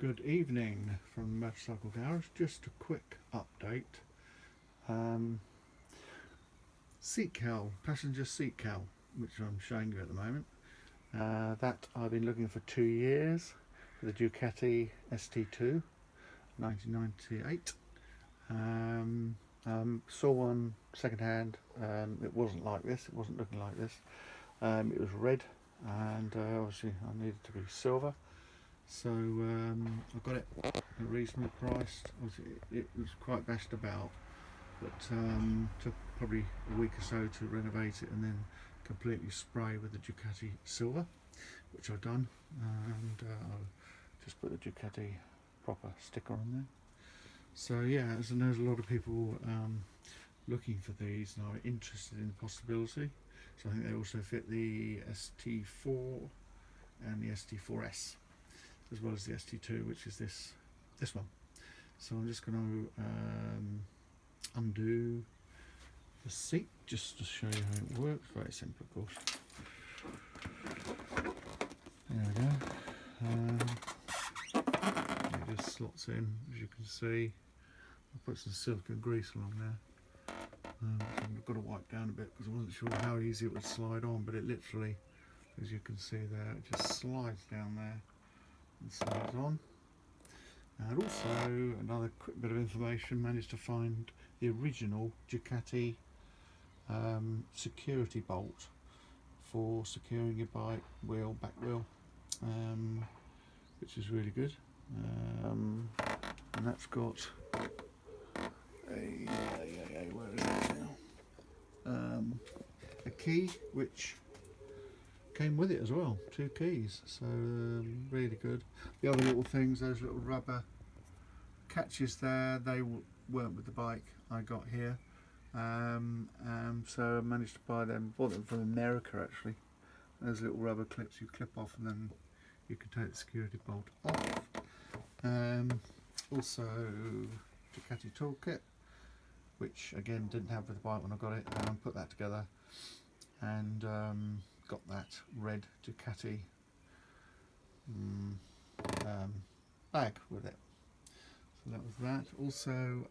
Good evening from the Motorcycle Garage. Just a quick update. Seat cowl, passenger seat cowl, which I'm showing you at the moment. That I've been looking for 2 years for the Ducati ST2 1998. Saw one second hand. It wasn't like this, it wasn't looking like this. It was red, and obviously I needed to be silver. So I got it at a reasonable price. It was quite bashed about, but took probably a week or so to renovate it and then completely spray with the Ducati Silver, which I've done, and I'll just put the Ducati proper sticker on there. So yeah, as I know, there's a lot of people looking for these and are interested in the possibility. So I think they also fit the ST4 and the ST4S, as well as the ST2, which is this one. So I'm just going to undo the seat just to show you how it works. Very simple, of course. There we go. It just slots in, as you can see. I'll put some silicone grease along there. So I've got to wipe down a bit because I wasn't sure how easy it would slide on, but it literally, as you can see there, it just slides down there and slides on. And also, another quick bit of information, managed to find the original Ducati security bolt for securing your bike wheel, back wheel, which is really good. And that's got where is it now? A key which came with it as well, 2 keys, so really good. The other little things, those little rubber catches there, they weren't with the bike I got here, so I managed to buy them, bought them from America actually. Those little rubber clips you clip off and then you can take the security bolt off. Also Ducati toolkit, which again didn't have with the bike when I got it, and put that together and got that red Ducati bag with it. So that was that. Also